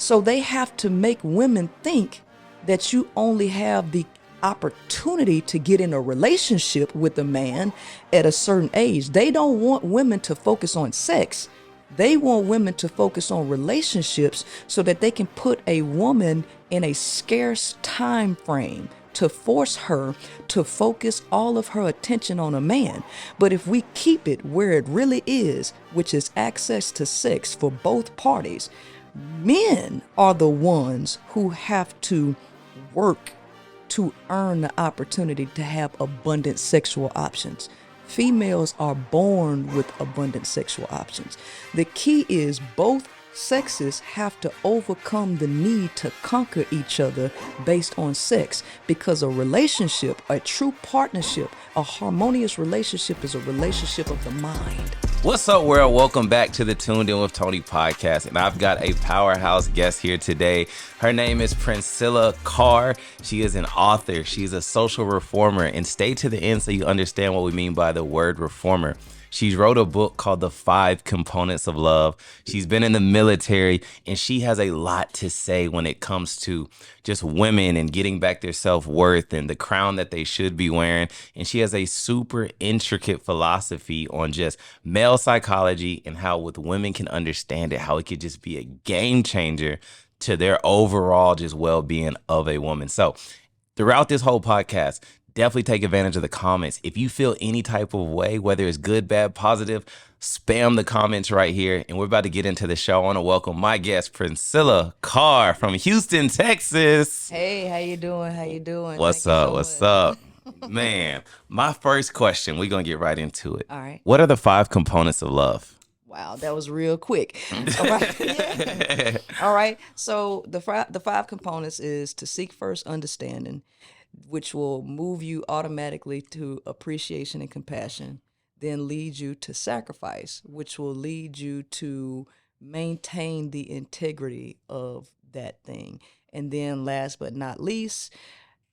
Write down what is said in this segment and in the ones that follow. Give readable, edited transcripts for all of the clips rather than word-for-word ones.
So they have to make women think that you only have the opportunity to get in a relationship with a man at a certain age. They don't want women to focus on sex. They want women to focus on relationships so that they can put a woman in a scarce time frame to force her to focus all of her attention on a man. But if we keep it where it really is, which is access to sex for both parties, men are the ones who have to work to earn the opportunity to have abundant sexual options. Females are born with abundant sexual options. The key is both sexes have to overcome the need to conquer each other based on sex, because a relationship, a true partnership, a harmonious relationship is a relationship of the mind. What's up, world? Welcome back to the Tuned In with Tony podcast. And I've got a powerhouse guest here today. Her name is Princella Carr. She is an author. She's a social reformer. And stay to the end so you understand what we mean by the word reformer. She wrote a book called The 5 Components of Love. She's been in the military, and she has a lot to say when it comes to just women and getting back their self-worth and the crown that they should be wearing. And she has a super intricate philosophy on just male psychology and how with women can understand it, how it could just be a game changer to their overall just well-being of a woman. So throughout this whole podcast, definitely take advantage of the comments. If you feel any type of way, whether it's good, bad, positive, spam the comments right here. And we're about to get into the show. I want to welcome my guest, Princella Carr from Houston, Texas. Hey, how you doing? How you doing? What's up? What's up? Man, my first question, we're going to get right into it. All right. What are the 5 components of love? Wow, that was real quick. All right. Yeah. All right. So the 5 components is to seek first understanding, which will move you automatically to appreciation and compassion, then lead you to sacrifice, which will lead you to maintain the integrity of that thing. And then last but not least,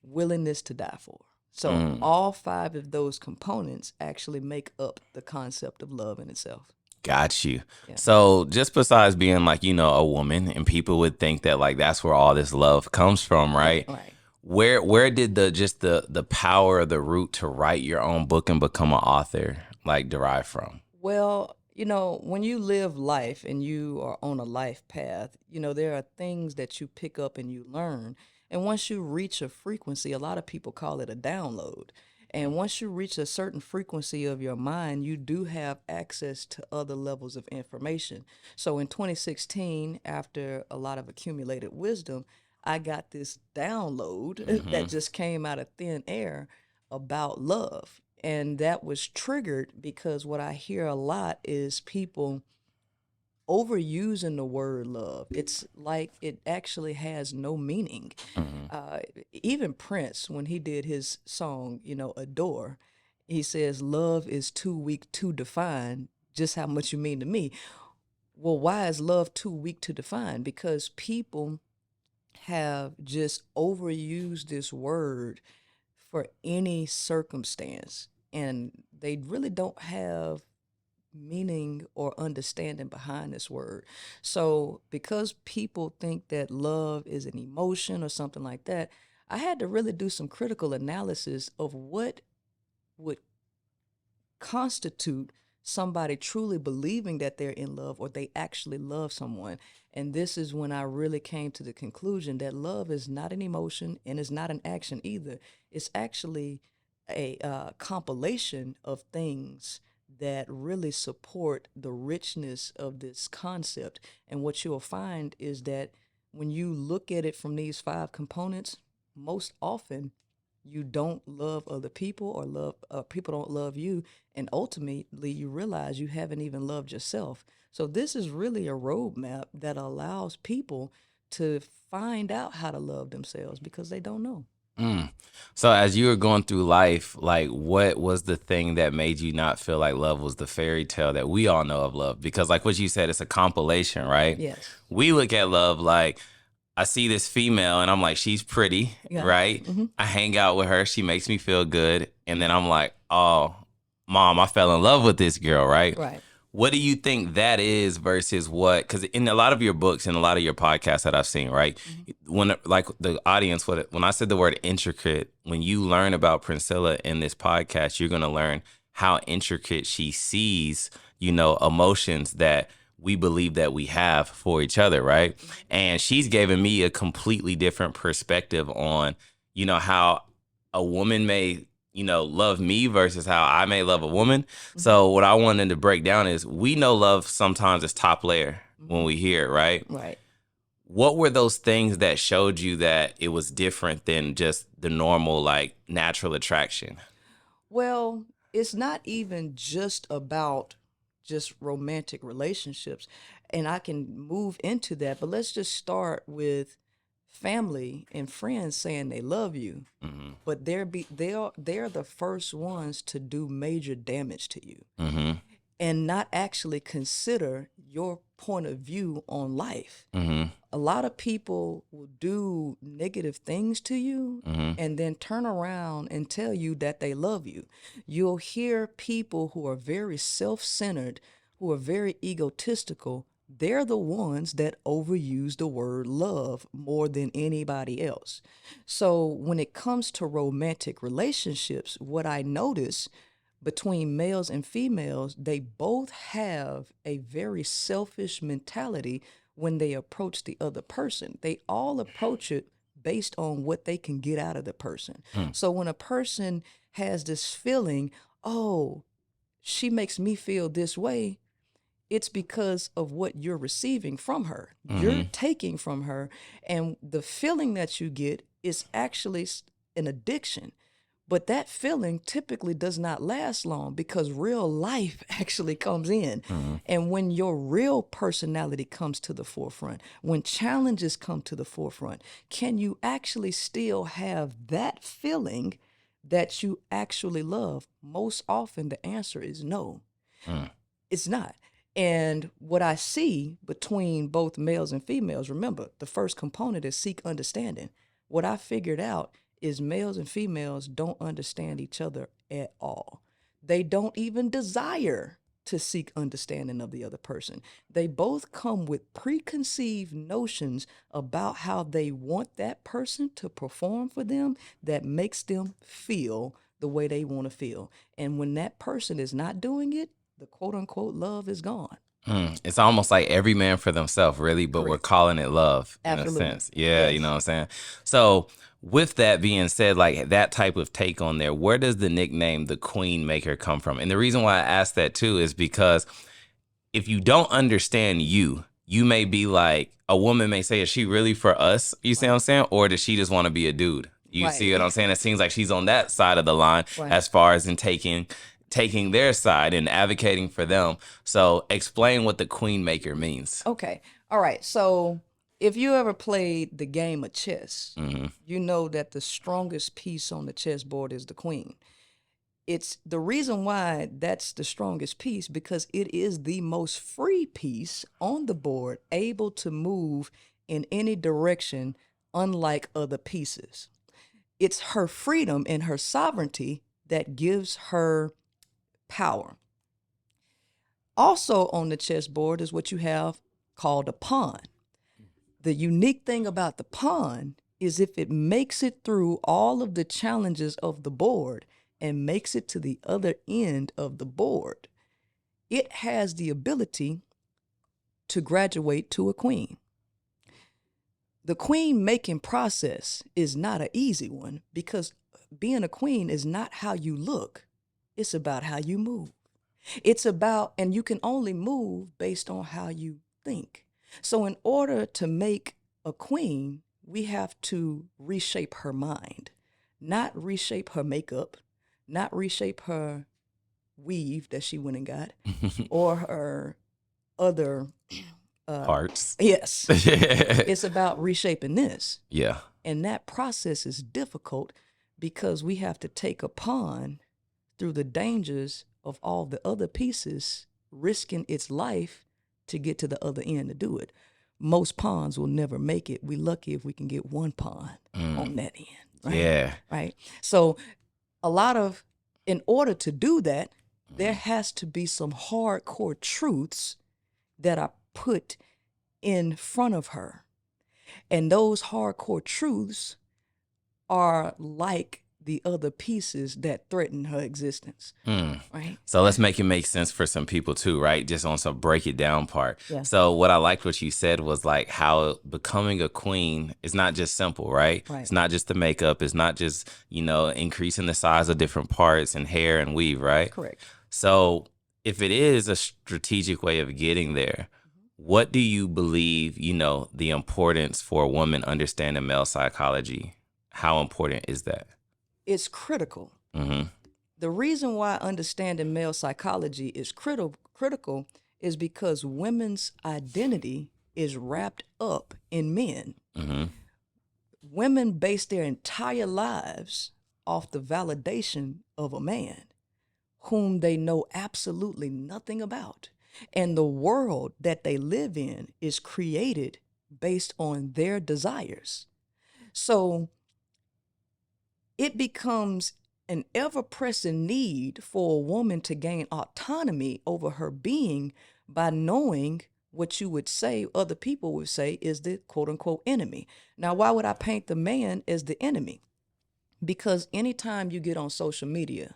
willingness to die for. So all 5 of those components actually make up the concept of love in itself. Got you. Yeah. So just besides being like, a woman, and people would think that like that's where all this love comes from, right? Right. Where did the power of the root to write your own book and become an author like derive from? Well, when you live life and you are on a life path, there are things that you pick up and you learn. And once you reach a frequency, a lot of people call it a download. And once you reach a certain frequency of your mind, you do have access to other levels of information. So in 2016, after a lot of accumulated wisdom, I got this download that just came out of thin air about love. And that was triggered because what I hear a lot is people overusing the word love. It's like it actually has no meaning. Even Prince, when he did his song, Adore, he says, love is too weak to define just how much you mean to me. Well, why is love too weak to define? Because people have just overused this word for any circumstance, and they really don't have meaning or understanding behind this word. So because people think that love is an emotion or something like that, I had to really do some critical analysis of what would constitute somebody truly believing that they're in love or they actually love someone. And this is when I really came to the conclusion that love is not an emotion and is not an action either. It's actually a compilation of things that really support the richness of this concept. And what you'll find is that when you look at it from these 5 components, most often you don't love other people or people don't love you. And ultimately you realize you haven't even loved yourself. So this is really a roadmap that allows people to find out how to love themselves because they don't know. So as you were going through life, like what was the thing that made you not feel like love was the fairy tale that we all know of love? Because like what you said, it's a compilation, right? Yes. We look at love like I see this female and I'm like, she's pretty, right? I hang out with her. She makes me feel good. And then I'm like, oh, mom, I fell in love with this girl, right? Right. What do you think that is versus what? Because in a lot of your books and a lot of your podcasts that I've seen, right? When like the audience, when I said the word intricate, when you learn about Princella in this podcast, you're gonna learn how intricate she sees, emotions that we believe that we have for each other, right? And she's given me a completely different perspective on, how a woman may love me versus how I may love a woman. So what I wanted to break down is we know love sometimes is top layer when we hear it, right? Right. What were those things that showed you that it was different than just the normal, like, natural attraction? Well, it's not even just about just romantic relationships. And I can move into that, but let's just start with family and friends saying they love you, Mm-hmm. but they're the first ones to do major damage to you Mm-hmm. and not actually consider your point of view on life. Mm-hmm. A lot of people will do negative things to you Mm-hmm. and then turn around and tell you that they love you. You'll hear people who are very self-centered, who are very egotistical. They're the ones that overuse the word love more than anybody else. So when it comes to romantic relationships, what I notice between males and females, they both have a very selfish mentality when they approach the other person. They all approach it based on what they can get out of the person. So when a person has this feeling, oh, she makes me feel this way, it's because of what you're receiving from her. You're Mm-hmm. taking from her. And the feeling that you get is actually an addiction. But that feeling typically does not last long because real life actually comes in. Mm-hmm. And when your real personality comes to the forefront, when challenges come to the forefront, can you actually still have that feeling that you actually love? Most often, the answer is no, it's not. And what I see between both males and females, remember, the first component is seek understanding. What I figured out is males and females don't understand each other at all. They don't even desire to seek understanding of the other person. They both come with preconceived notions about how they want that person to perform for them that makes them feel the way they want to feel. And when that person is not doing it, the quote unquote love is gone. It's almost like every man for themselves, really, but we're Correct. calling it love in a Absolutely. sense. Yeah, you know Yes. what I'm saying? So, with that being said, like that type of take on there, where does the nickname the Queen Maker come from? And the reason why I ask that too is because if you don't understand you may be like, a woman may say, is she really for us? You see what I'm saying? Or does she just want to be a dude? You see what I'm Right. saying? It seems like she's on that side of the line Right. as far as in taking their side and advocating for them. So explain what the Queen Maker means. Okay. All right. So if you ever played the game of chess, you know that the strongest piece on the chessboard is the queen. It's the reason why that's the strongest piece because it is the most free piece on the board, able to move in any direction, unlike other pieces. It's her freedom and her sovereignty that gives her power. Also on the chessboard is what you have called a pawn. The unique thing about the pawn is if it makes it through all of the challenges of the board and makes it to the other end of the board, it has the ability to graduate to a queen. The queen making process is not an easy one because being a queen is not how you look, it's about how you move. It's about, and you can only move based on how you think. So, in order to make a queen, we have to reshape her mind, not reshape her makeup, not reshape her weave that she went and got, or her other. Parts. Yes, it's about reshaping this. Yeah. And that process is difficult because we have to take a pawn through the dangers of all the other pieces, risking its life to get to the other end to do it. Most pawns will never make it. We're lucky if we can get one pawn on that end. Right? Yeah. Right. So in order to do that, There has to be some hardcore truths that are put in front of her. And those hardcore truths are like the other pieces that threaten her existence. Right? So let's make it make sense for some people too, right? Just on some break it down part. Yeah. So what I liked what you said was like how becoming a queen is not just simple, right? Right. It's not just the makeup. It's not just, increasing the size of different parts and hair and weave, right? Correct. So if it is a strategic way of getting there, what do you believe, the importance for a woman understanding male psychology? How important is that? It's critical. Mm-hmm. The reason why understanding male psychology is critical is because women's identity is wrapped up in men. Mm-hmm. Women base their entire lives off the validation of a man whom they know absolutely nothing about. And the world that they live in is created based on their desires. So it becomes an ever-pressing need for a woman to gain autonomy over her being by knowing what you would say, other people would say, is the quote-unquote enemy. Now, why would I paint the man as the enemy? Because anytime you get on social media,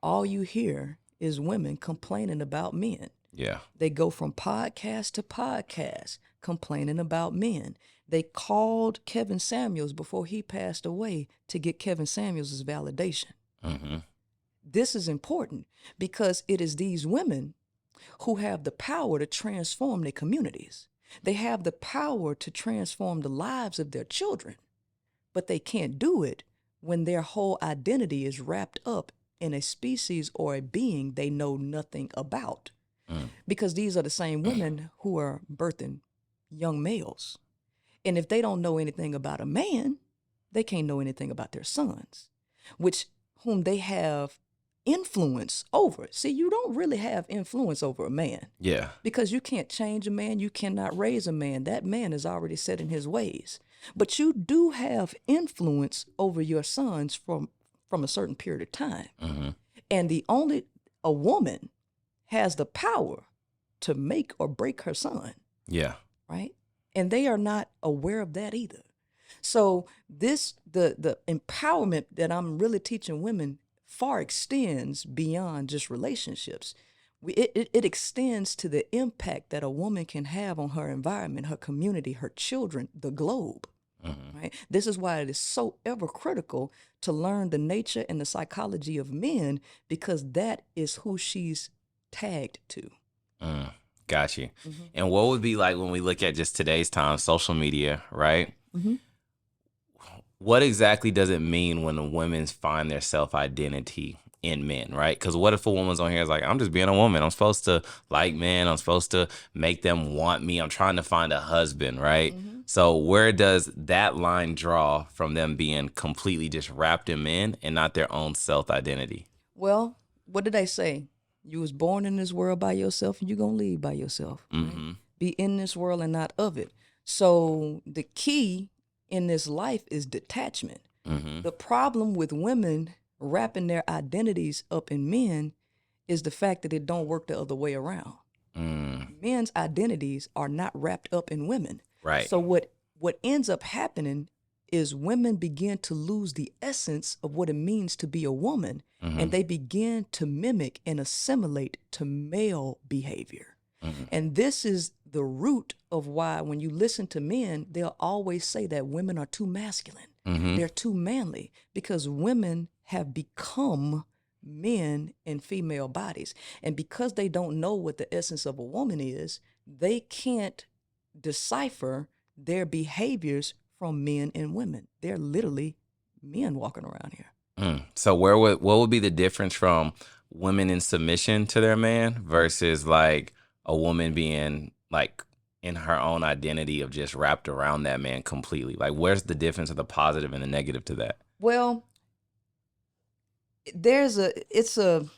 all you hear is women complaining about men. Yeah. They go from podcast to podcast complaining about men. They called Kevin Samuels before he passed away to get Kevin Samuels' validation. This is important because it is these women who have the power to transform their communities. They have the power to transform the lives of their children, but they can't do it when their whole identity is wrapped up in a species or a being they know nothing about. Because these are the same women who are birthing young males. And if they don't know anything about a man, they can't know anything about their sons, whom they have influence over. See, you don't really have influence over a man. Yeah. Because you can't change a man, you cannot raise a man. That man is already set in his ways. But you do have influence over your sons from a certain period of time. And a woman has the power to make or break her son. Yeah. Right? And they are not aware of that either. So the empowerment that I'm really teaching women far extends beyond just relationships. It extends to the impact that a woman can have on her environment, her community, her children, the globe. Right? This is why it is so ever critical to learn the nature and the psychology of men, because that is who she's tagged to. Got you. And what would be like when we look at just today's time, social media, right? What exactly does it mean when women find their self-identity in men, right? Because what if a woman's on here is like, I'm just being a woman. I'm supposed to like men. I'm supposed to make them want me. I'm trying to find a husband, right? So where does that line draw from them being completely just wrapped in men and not their own self-identity? Well, what did they say? You was born in this world by yourself and you're going to leave by yourself. Right? Be in this world and not of it. So the key in this life is detachment. The problem with women wrapping their identities up in men is the fact that it don't work the other way around. Men's identities are not wrapped up in women. Right. So what ends up happening is women begin to lose the essence of what it means to be a woman, and they begin to mimic and assimilate to male behavior. And this is the root of why when you listen to men, they'll always say that women are too masculine. They're too manly, because women have become men in female bodies. And because they don't know what the essence of a woman is, they can't decipher their behaviors from men and women. They're literally men walking around here. So what would be the difference from women in submission to their man versus like a woman being like in her own identity of just wrapped around that man completely? Like, where's the difference of the positive and the negative to that? Well, it's a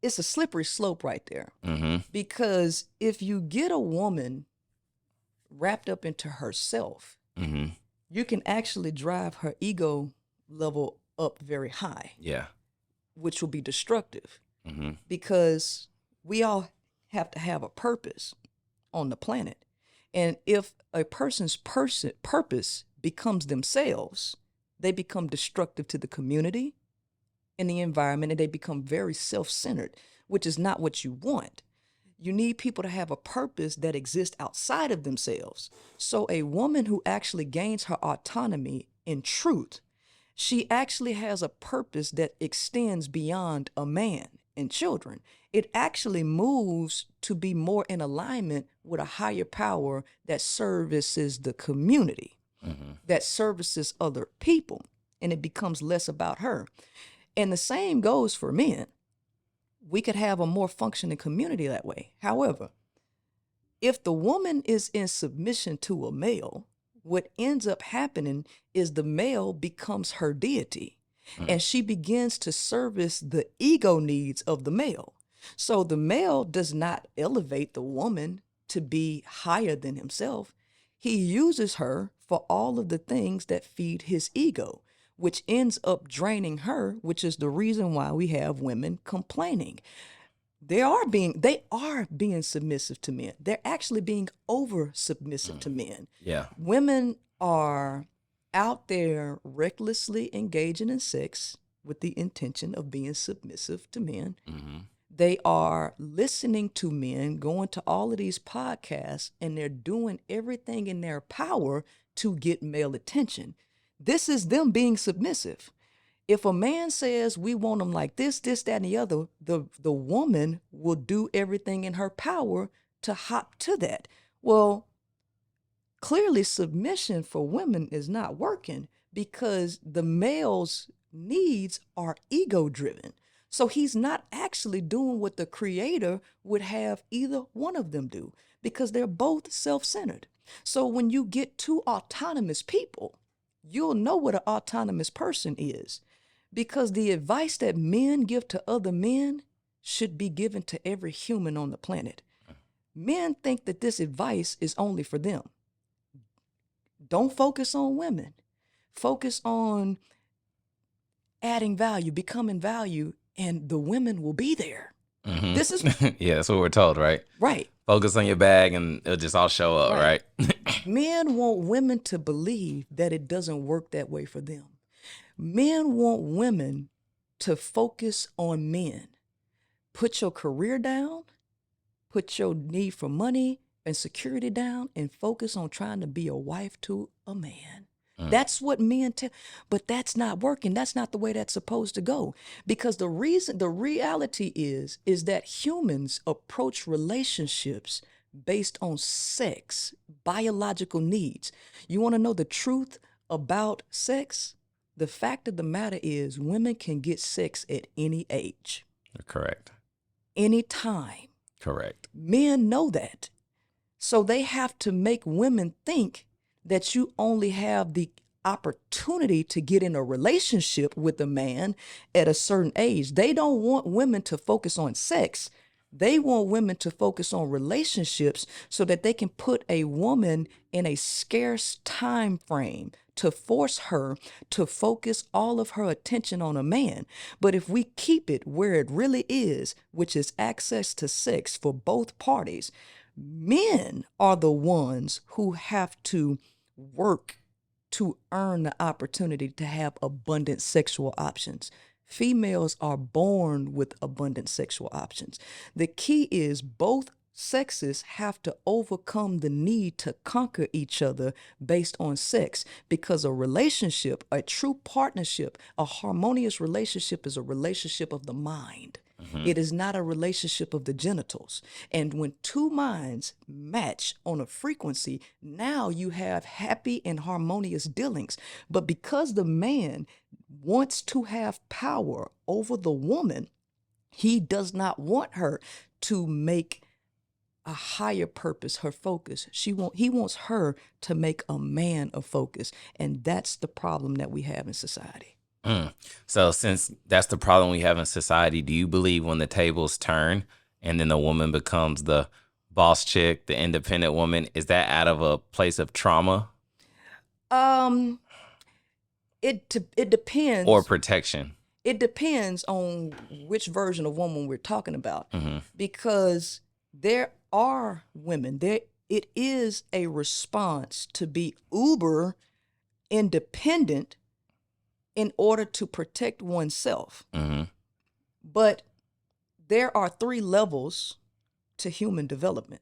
slippery slope right there. Because if you get a woman wrapped up into herself, you can actually drive her ego level up very high. Yeah. which will be destructive Mm-hmm. because we all have to have a purpose on the planet. And if a person's purpose becomes themselves, they become destructive to the community and the environment, and they become very self-centered, which is not what you want. You need people to have a purpose that exists outside of themselves. So a woman who actually gains her autonomy in truth, she actually has a purpose that extends beyond a man and children. It actually moves to be more in alignment with a higher power that services the community, that services other people, and it becomes less about her. And the same goes for men. We could have a more functioning community that way. However, if the woman is in submission to a male, what ends up happening is the male becomes her deity, and she begins to service the ego needs of the male. So the male does not elevate the woman to be higher than himself. He uses her for all of the things that feed his ego, which ends up draining her, which is the reason why we have women complaining. They are being submissive to men. They're actually being over submissive to men. Yeah. Women are out there recklessly engaging in sex with the intention of being submissive to men. Mm-hmm. They are listening to men, going to all of these podcasts, and they're doing everything in their power to get male attention. This is them being submissive. If a man says we want them like this, that, and the other, the woman will do everything in her power to hop to that. Well, clearly submission for women is not working because the male's needs are ego driven. So he's not actually doing what the creator would have either one of them do because they're both self-centered. So when you get two autonomous people, you'll know what an autonomous person is because the advice that men give to other men should be given to every human on the planet. Men think that this advice is only for them. Don't focus on women. Focus on adding value, becoming value, and the women will be there. Mm-hmm. This is Yeah, that's what we're told, right? right. Focus on your bag and it'll just all show up, right? Men want women to believe that it doesn't work that way for them. Men want women to focus on men. Put your career down, put your need for money and security down, and focus on trying to be a wife to a man. That's what men tell, but that's not working. That's not the way that's supposed to go. Because the reality is that humans approach relationships based on sex, biological needs. You want to know the truth about sex? The fact of the matter is women can get sex at any age. Correct. Any time. Correct. Men know that. So they have to make women think that you only have the opportunity to get in a relationship with a man at a certain age. They don't want women to focus on sex. They want women to focus on relationships so that they can put a woman in a scarce time frame to force her to focus all of her attention on a man. But if we keep it where it really is, which is access to sex for both parties, men are the ones who have to work to earn the opportunity to have abundant sexual options. Females are born with abundant sexual options. The key is both sexes have to overcome the need to conquer each other based on sex, because a relationship, a true partnership, a harmonious relationship is a relationship of the mind. It is not a relationship of the genitals. And when two minds match on a frequency, now you have happy and harmonious dealings. But because the man wants to have power over the woman, he does not want her to make a higher purpose her focus. He wants her to make a man a focus. And that's the problem that we have in society. So since that's the problem we have in society, do you believe when the tables turn and then the woman becomes the boss chick, the independent woman, is that out of a place of trauma? It depends. Or protection? It depends on which version of woman we're talking about, Mm-hmm. because there are women there. It is a response to be uber independent in order to protect oneself. Mm-hmm. But there are 3 levels to human development.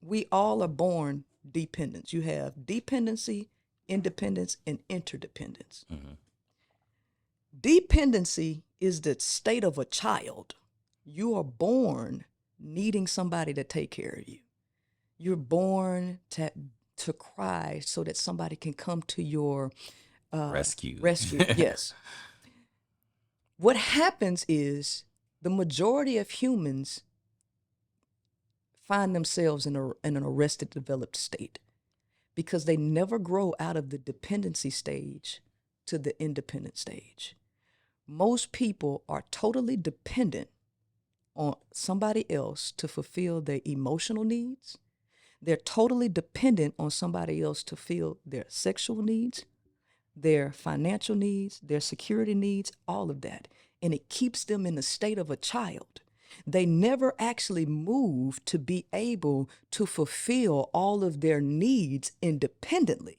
We all are born dependents. You have dependency, independence, and interdependence. Mm-hmm. Dependency is the state of a child. You are born needing somebody to take care of you. You're born to cry so that somebody can come to your Rescue. rescue. Yes. What happens is the majority of humans find themselves in an arrested developed state because they never grow out of the dependency stage to the independent stage. Most people are totally dependent on somebody else to fulfill their emotional needs. They're totally dependent on somebody else to fill their sexual needs, their financial needs, their security needs, all of that. And it keeps them in the state of a child. They never actually move to be able to fulfill all of their needs independently,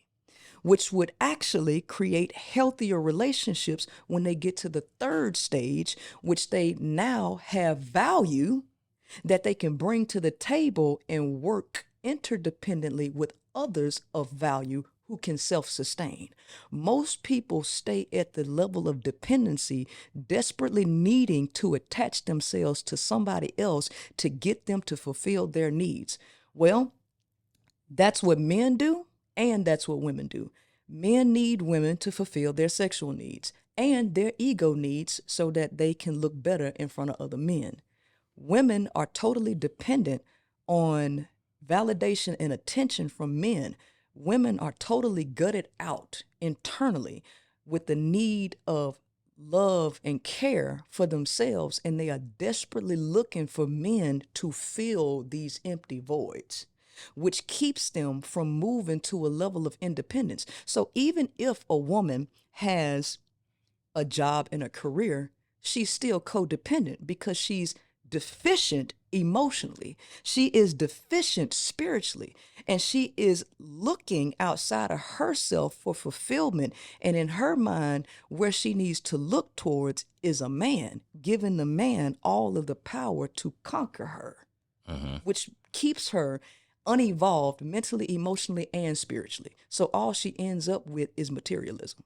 which would actually create healthier relationships when they get to the 3rd stage, which they now have value that they can bring to the table and work interdependently with others of value who can self-sustain. Most people stay at the level of dependency, desperately needing to attach themselves to somebody else to get them to fulfill their needs. Well, that's what men do, and that's what women do. Men need women to fulfill their sexual needs and their ego needs so that they can look better in front of other men. Women are totally dependent on validation and attention from men. Women are totally gutted out internally with the need of love and care for themselves, and they are desperately looking for men to fill these empty voids, which keeps them from moving to a level of independence. So even if a woman has a job and a career, she's still codependent because she's deficient emotionally. She is deficient spiritually, and she is looking outside of herself for fulfillment. And in her mind, where she needs to look towards is a man, giving the man all of the power to conquer her, which keeps her unevolved mentally, emotionally, and spiritually. So all she ends up with is materialism.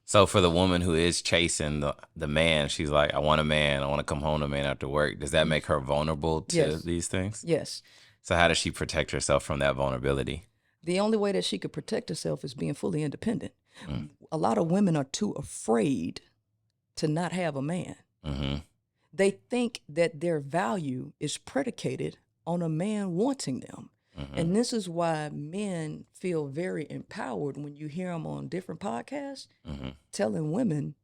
So for the woman who is chasing the man, she's like, I want a man. I want to come home to a man after work. Does that make her vulnerable to Yes. these things? Yes. So how does she protect herself from that vulnerability? The only way that she could protect herself is being fully independent. A lot of women are too afraid to not have a man. Mm-hmm. They think that their value is predicated on a man wanting them. And this is why men feel very empowered when you hear them on different podcasts telling women,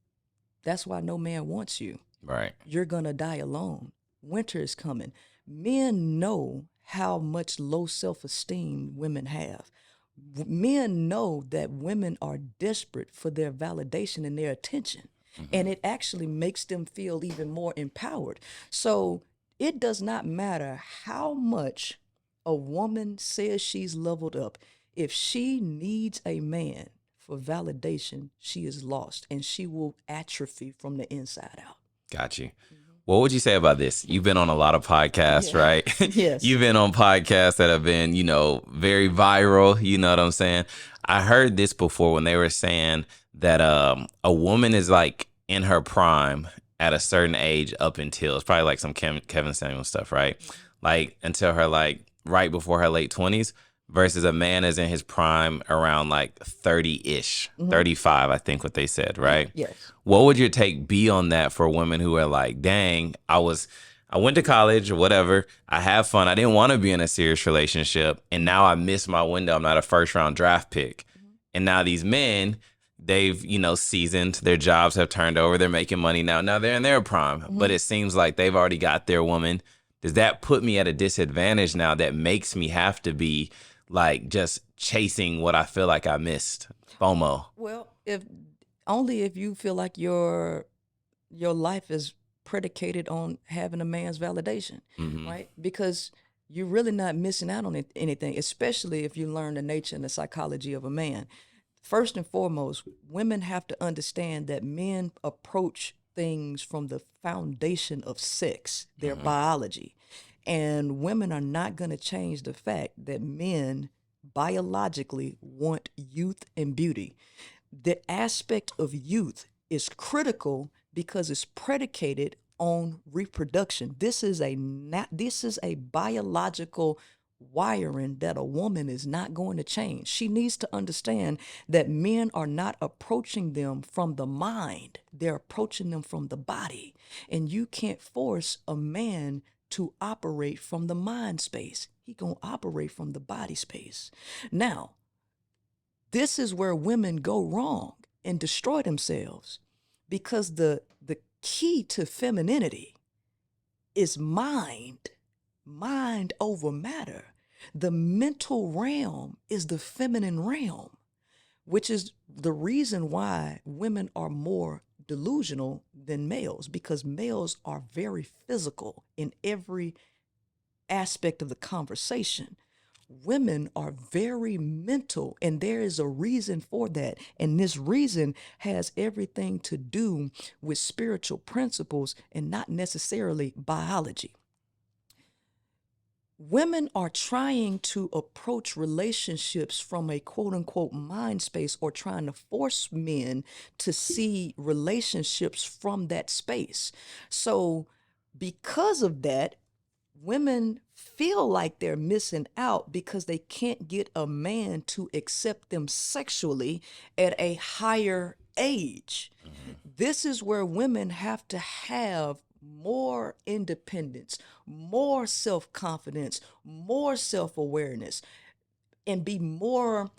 that's why no man wants you. Right. You're going to die alone. Winter is coming. Men know how much low self-esteem women have. Men know that women are desperate for their validation and their attention. And it actually makes them feel even more empowered. So it does not matter how much a woman says she's leveled up. If she needs a man for validation, she is lost, and she will atrophy from the inside out. Got you. What would you say about this? You've been on a lot of podcasts, Yeah. right? Yes. You've been on podcasts that have been, very viral. You know what I'm saying? I heard this before when they were saying that a woman is like in her prime at a certain age up until, it's probably like some Kevin Samuel stuff, right? Like until her like right before her late 20s, versus a man is in his prime around like 30-ish, 35, I think what they said, right? Yes. What would your take be on that for women who are like, dang, I went to college or whatever, I have fun, I didn't want to be in a serious relationship, and now I missed my window, I'm not a first round draft pick. And now these men, they've, seasoned, their jobs have turned over, they're making money now they're in their prime, but it seems like they've already got their woman. Does that put me at a disadvantage now that makes me have to be like just chasing what I feel like I missed? FOMO. Well, if Only if you feel like your life is predicated on having a man's validation, Mm-hmm. right? Because you're really not missing out on anything, especially if you learn the nature and the psychology of a man. First and foremost, women have to understand that men approach things from the foundation of sex, their Mm-hmm. biology. And women are not going to change the fact that men biologically want youth and beauty. The aspect of youth is critical because it's predicated on reproduction. This is a biological wiring that a woman is not going to change. She needs to understand that men are not approaching them from the mind. They're approaching them from the body. And you can't force a man to operate from the mind space. He going to operate from the body space. Now, this is where women go wrong and destroy themselves because the key to femininity is mind over matter. The mental realm is the feminine realm, which is the reason why women are more delusional than males, because males are very physical in every aspect of the conversation. Women are very mental, and there is a reason for that. And this reason has everything to do with spiritual principles and not necessarily biology. Women are trying to approach relationships from a quote unquote mind space, or trying to force men to see relationships from that space. So, because of that, women feel like they're missing out because they can't get a man to accept them sexually at a higher age. Mm-hmm. This is where women have to have more independence, more self confidence, more self awareness, and be more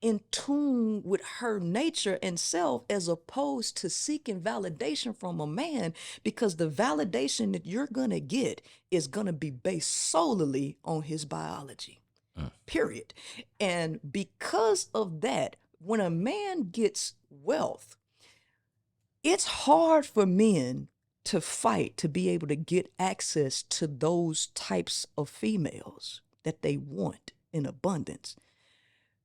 in tune with her nature and self, as opposed to seeking validation from a man, because the validation that you're going to get is going to be based solely on his biology, Mm. period. And because of that, when a man gets wealth, it's hard for men to fight to be able to get access to those types of females that they want in abundance.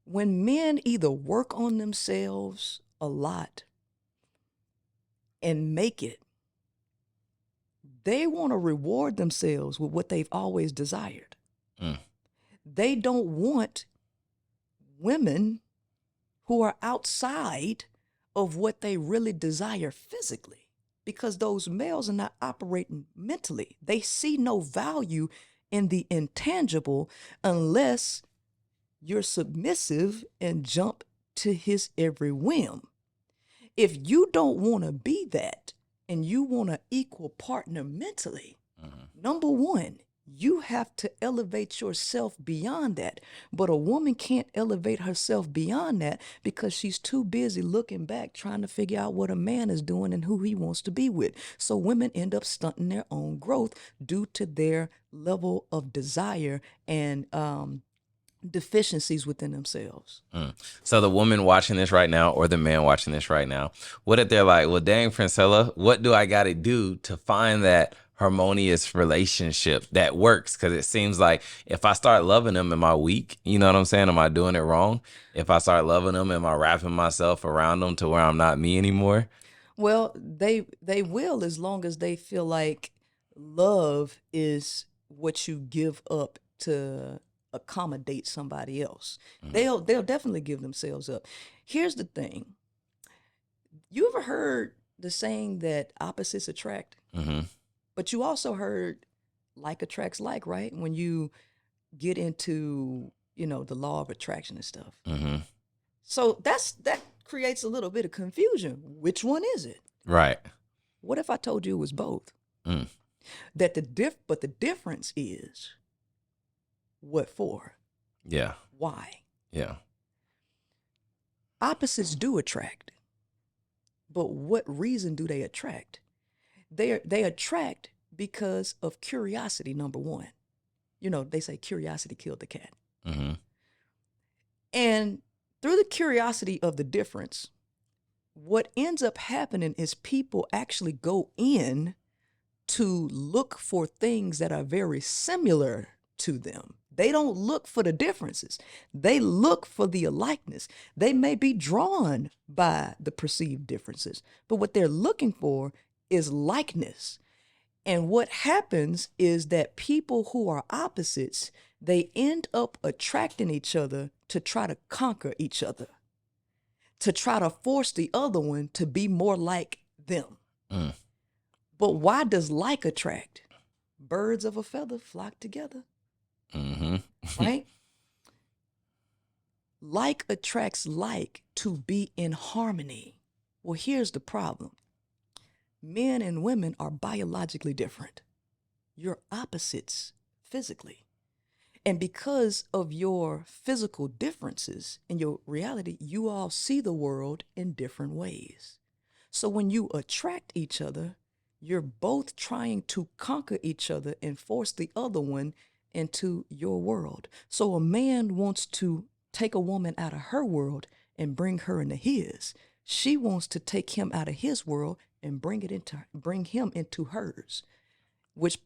When men either work on themselves a lot and make it, they want to reward themselves with what they've always desired. Mm. They don't want women who are outside of what they really desire physically, because those males are not operating mentally. They see no value in the intangible unless you're submissive and jump to his every whim. If you don't want to be that and you want an equal partner mentally, Mm-hmm. number one, you have to elevate yourself beyond that. But a woman can't elevate herself beyond that because she's too busy looking back trying to figure out what a man is doing and who he wants to be with. So women end up stunting their own growth due to their level of desire and deficiencies within themselves. Mm. So the woman watching this right now, or the man watching this right now, what if they're like, well, dang, Princella, what do I got to do to find that harmonious relationship that works? Because it seems like if I start loving them, am I weak? You know what I'm saying? Am I doing it wrong? If I start loving them, am I wrapping myself around them to where I'm not me anymore? Well, they will, as long as they feel like love is what you give up to accommodate somebody else. Mm-hmm. They'll definitely give themselves up. Here's the thing. You ever heard the saying that opposites attract? Mm-hmm. But you also heard like attracts like, right? When you get into, the law of attraction and stuff. Mm-hmm. So that creates a little bit of confusion. Which one is it? Right. What if I told you it was both? Mm. But the difference is what for? Yeah. Why? Yeah. Opposites do attract. But what reason do they attract? They attract because of curiosity, number one. They say curiosity killed the cat. Mm-hmm. And through the curiosity of the difference, what ends up happening is people actually go in to look for things that are very similar to them. They don't look for the differences. They look for the likeness. They may be drawn by the perceived differences, but what they're looking for is likeness. And what happens is that people who are opposites, they end up attracting each other to try to conquer each other, to try to force the other one to be more like them. Mm. But why does like attract? Birds of a feather flock together, Mm-hmm. right? Like attracts like to be in harmony. Well, here's the problem. Men and women are biologically different. You're opposites physically. And because of your physical differences in your reality, you all see the world in different ways. So when you attract each other, you're both trying to conquer each other and force the other one into your world. So a man wants to take a woman out of her world and bring her into his. She wants to take him out of his world and bring him into hers, which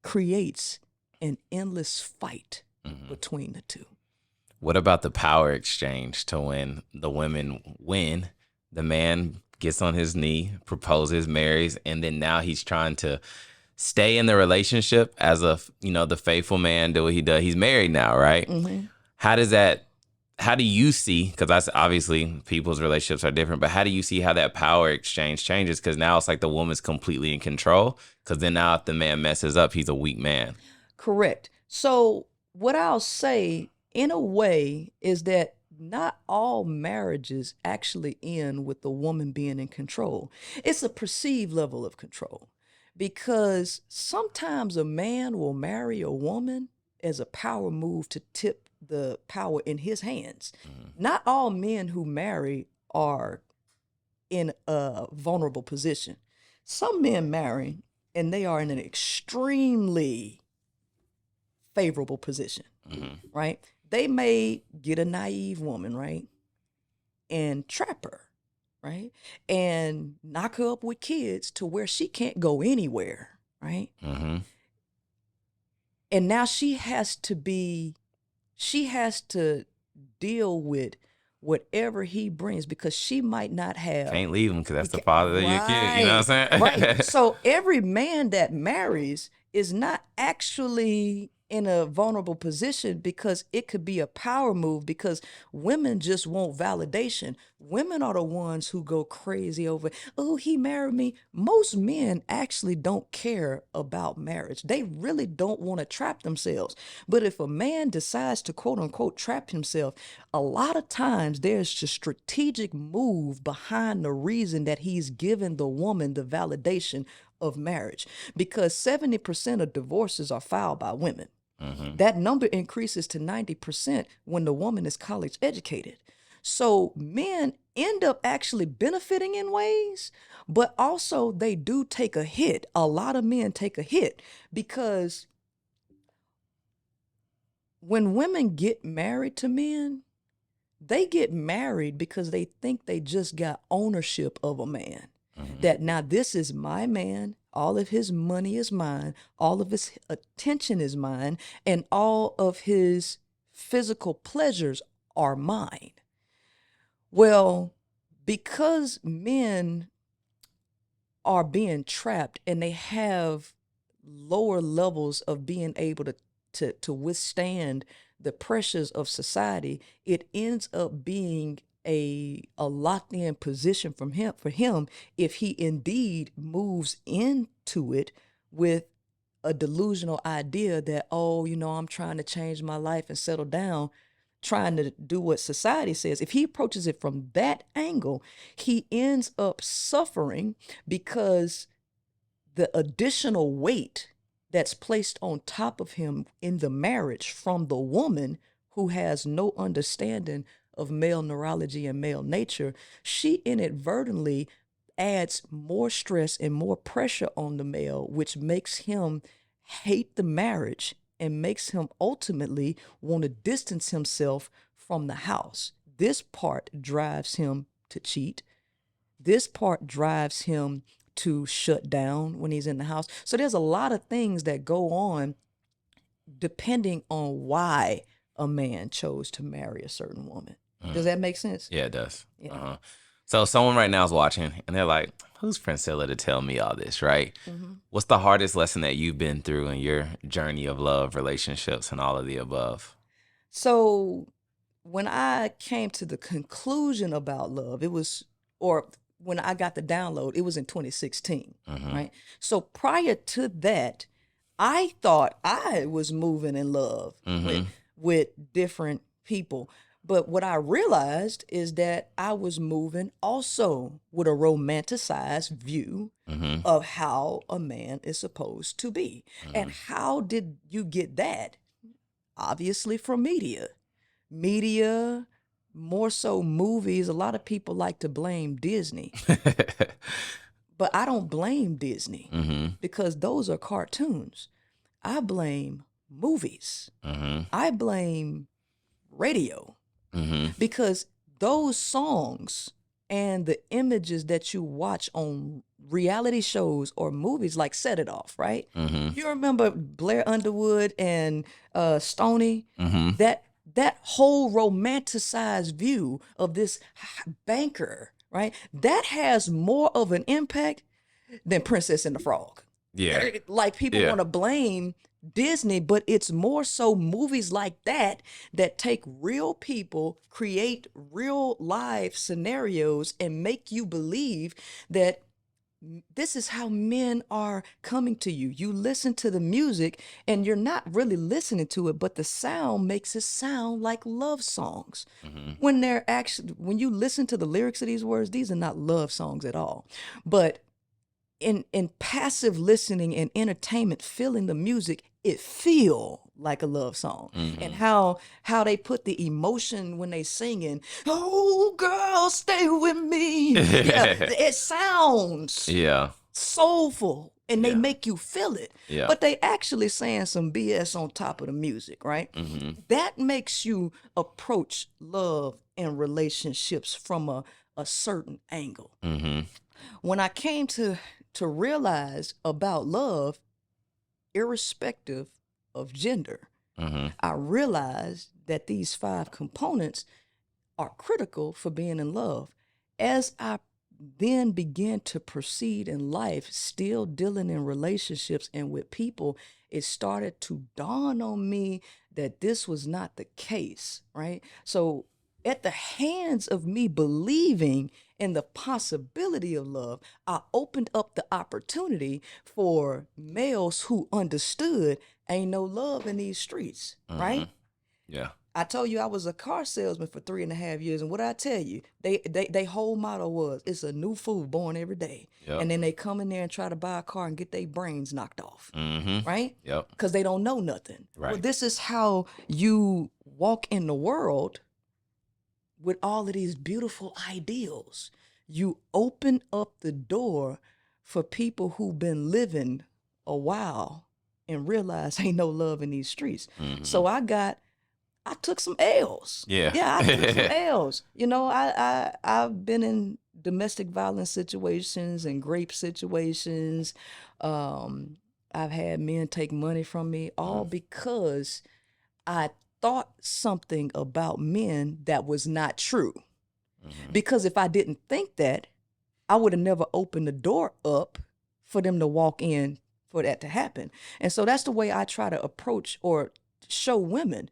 creates an endless fight between the two. What about the power exchange to when the women win, the man gets on his knee, proposes, marries, and then now he's trying to stay in the relationship as the faithful man, do what he does. He's married now, right? Mm-hmm. How do you see, because that's obviously people's relationships are different, but how do you see how that power exchange changes? Because now it's like the woman's completely in control, because then now if the man messes up, he's a weak man. Correct. So what I'll say in a way is that not all marriages actually end with the woman being in control. It's a perceived level of control because sometimes a man will marry a woman as a power move to tip the power in his hands. Not all men who marry are in a vulnerable position. Some men marry and they are in an extremely favorable position, right? They may get a naive woman, right? And trap her, right? And knock her up with kids to where she can't go anywhere, right? Mm-hmm. And now she has to deal with whatever he brings because she might not have. Can't leave him because that's the father of your kid. You know what I'm saying? Right. So every man that marries is not actually in a vulnerable position because it could be a power move because women just want validation. Women are the ones who go crazy over, oh, he married me. Most men actually don't care about marriage. They really don't want to trap themselves. But if a man decides to quote unquote trap himself, a lot of times there's a strategic move behind the reason that he's given the woman the validation of marriage because 70% of divorces are filed by women. That number increases to 90% when the woman is college educated. So men end up actually benefiting in ways, but also they do take a hit. A lot of men take a hit because when women get married to men, they get married because they think they just got ownership of a man. That now this is my man, all of his money is mine, all of his attention is mine, and all of his physical pleasures are mine. Well, because men are being trapped and they have lower levels of being able to withstand the pressures of society, it ends up being a locked in position for him if he indeed moves into it with a delusional idea that, oh, I'm trying to change my life and settle down, trying to do what society says. If he approaches it from that angle, he ends up suffering because the additional weight that's placed on top of him in the marriage from the woman who has no understanding of male neurology and male nature, she inadvertently adds more stress and more pressure on the male, which makes him hate the marriage and makes him ultimately want to distance himself from the house. This part drives him to cheat. This part drives him to shut down when he's in the house. So there's a lot of things that go on depending on why a man chose to marry a certain woman. Does that make sense? Yeah, it does. Yeah. Uh-huh. So someone right now is watching and they're like, who's Princella to tell me all this, right? What's the hardest lesson that you've been through in your journey of love, relationships, and all of the above? So when I came to the conclusion about love, it was, or when I got the download, it was in 2016, right? So prior to that, I thought I was moving in love with different people. But what I realized is that I was moving also with a romanticized view of how a man is supposed to be. And how did you get that? Obviously from media. Media, more so movies. A lot of people like to blame Disney. But I don't blame Disney because those are cartoons. I blame movies. I blame radio because those songs and the images that you watch on reality shows or movies like Set It Off, right? You remember Blair Underwood and Stoney? That whole romanticized view of this banker, right? That has more of an impact than Princess and the Frog. Yeah. Like people Yeah. want to blame Disney, but it's more so movies like that that take real people, create real life scenarios, and make you believe that this is how men are coming to you. You listen to the music and you're not really listening to it, but the sound makes it sound like love songs. When they're actually, when you listen to the lyrics of these words, these are not love songs at all. But in passive listening and entertainment, feeling the music, it feel like a love song. And how they put the emotion when they singing, oh girl, stay with me. Yeah, it sounds Yeah. soulful and they Yeah. make you feel it. Yeah. But they actually saying some BS on top of the music, right? That makes you approach love and relationships from a certain angle. When I came to realize about love, irrespective of gender, I realized that these 5 components are critical for being in love. As I then began to proceed in life, still dealing in relationships and with people, it started to dawn on me that this was not the case, right? So at the hands of me believing in the possibility of love, I opened up the opportunity for males who understood ain't no love in these streets, right? Yeah. I told you I was a car salesman for 3.5 years, and what I tell you, they whole motto was, it's a new fool born every day. Yep. And then they come in there and try to buy a car and get their brains knocked off, right? Yep. Because they don't know nothing. Right. Well, this is how you walk in the world with all of these beautiful ideals. You open up the door for people who've been living a while and realize ain't no love in these streets. So I took some L's. Yeah. Yeah, I took some L's. You know, I've been in domestic violence situations and rape situations. I've had men take money from me, all because I thought something about men that was not true. Because if I didn't think that, I would have never opened the door up for them to walk in for that to happen. And so that's the way I try to approach or show women.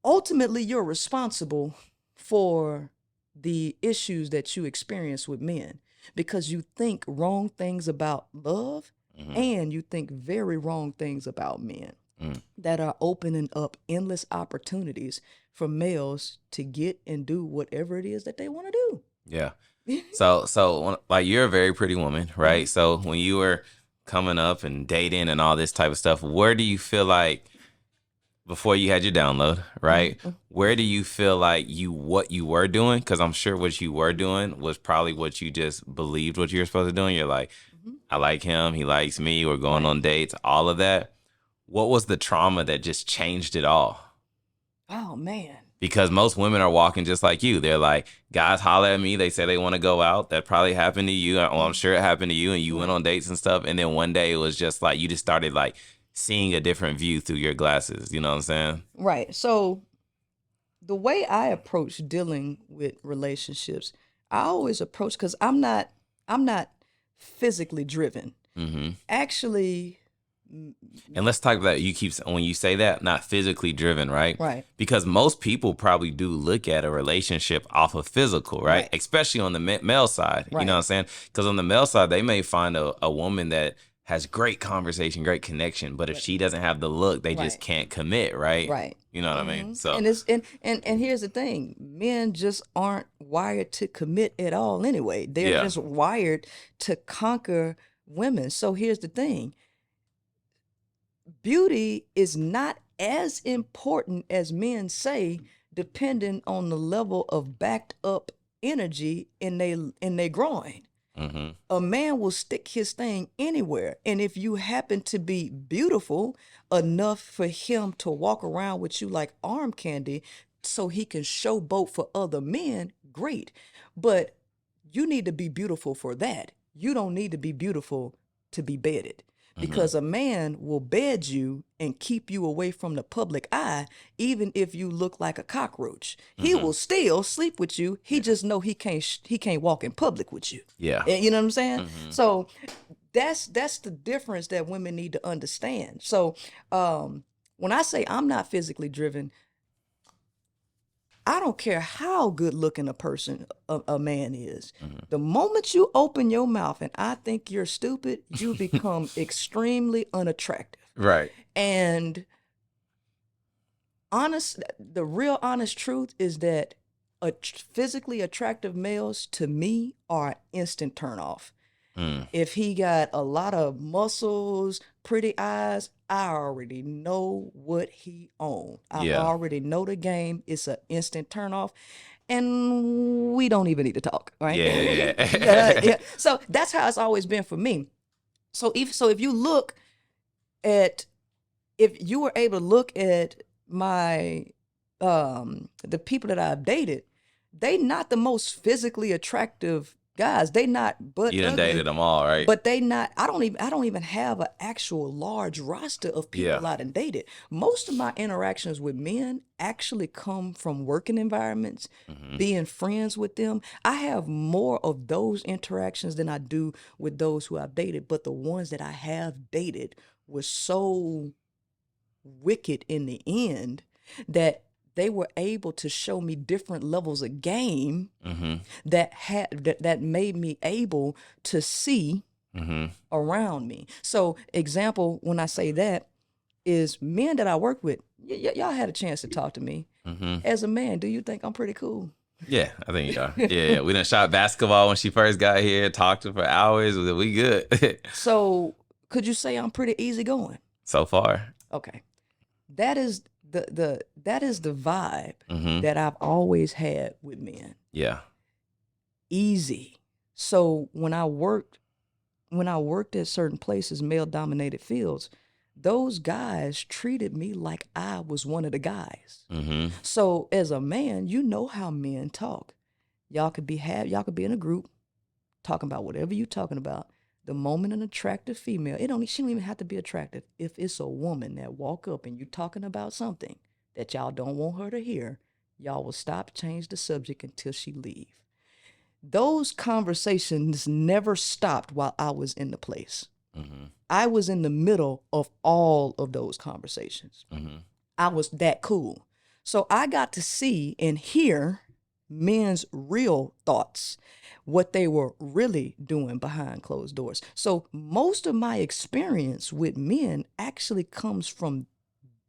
Ultimately, you're responsible for the issues that you experience with men because you think wrong things about love and you think very wrong things about men that are opening up endless opportunities for males to get and do whatever it is that they want to do. Yeah. So like you're a very pretty woman, right? So when you were coming up and dating and all this type of stuff, where do you feel like before you had your download, right? Where do you feel like what you were doing? Because I'm sure what you were doing was probably what you just believed what you were supposed to do. And you're like, I like him, he likes me, we're going on dates, all of that. What was the trauma that just changed it all? Oh man, Because most women are walking just like you. They're like, guys holler at me. They say they want to go out. That probably happened to you. Well, I'm sure it happened to you, and you went on dates and stuff. And then one day it was just like you just started like seeing a different view through your glasses. You know what I'm saying? Right. So the way I approach dealing with relationships, I always approach because I'm not physically driven. Mm-hmm. Actually, And let's talk about you keep when you say that, not physically driven, right? right. Because most people probably do look at a relationship off of physical, right? Right. Especially on the male side. You Right. know what I'm saying? Because on the male side, they may find a woman that has great conversation, great connection, but if she doesn't have the look, they just Right. can't commit, right? Right. You know what I mean? So And it's and here's the thing. Men just aren't wired to commit at all anyway. They're Yeah. just wired to conquer women. So here's the thing. Beauty is not as important as men say, depending on the level of backed up energy in they groin. mm-hmm. A man will stick his thing anywhere. And if you happen to be beautiful enough for him to walk around with you like arm candy so he can showboat for other men, great. But you need to be beautiful for that. You don't need to be beautiful to be bedded. Because a man will bed you and keep you away from the public eye, even if you look like a cockroach. He will still sleep with you. He just know he can't walk in public with you. Yeah. And you know what I'm saying? So that's the difference that women need to understand. So when I say I'm not physically driven, I don't care how good looking a man is. The moment you open your mouth and I think you're stupid, you become extremely unattractive. Right. And the real honest truth is that physically attractive males to me are instant turn off. If he got a lot of muscles, pretty eyes, I already know what he own. I already know the game. It's an instant turn off. And we don't even need to talk, right? Yeah. So that's how it's always been for me. So if you look at, if you were able to look at my the people that I've dated, they not the most physically attractive guys. They not but You done ugly, dated them all, right? but they not. I don't even have an actual large roster of people I done dated. Most of my interactions with men actually come from working environments, being friends with them. I have more of those interactions than I do with those who I've dated. But the ones that I have dated were so wicked in the end that they were able to show me different levels of game that made me able to see around me. So example, when I say that, is men that I work with, y'all had a chance to talk to me. As a man, do you think I'm pretty cool? Yeah, I think you are. Yeah. We done shot basketball when she first got here, talked to her for hours. We good. So could you say I'm pretty easygoing? So far. Okay. That is the vibe that I've always had with men. Yeah. Easy. So when I worked at certain places, male dominated fields, those guys treated me like I was one of the guys. So as a man, you know how men talk. Y'all could be in a group talking about whatever you're talking about. The moment an attractive female, she don't even have to be attractive. If it's a woman that walk up and you talking about something that y'all don't want her to hear, y'all will stop, change the subject until she leave. Those conversations never stopped while I was in the place. I was in the middle of all of those conversations. I was that cool. So I got to see and hear men's real thoughts, what they were really doing behind closed doors. So most of my experience with men actually comes from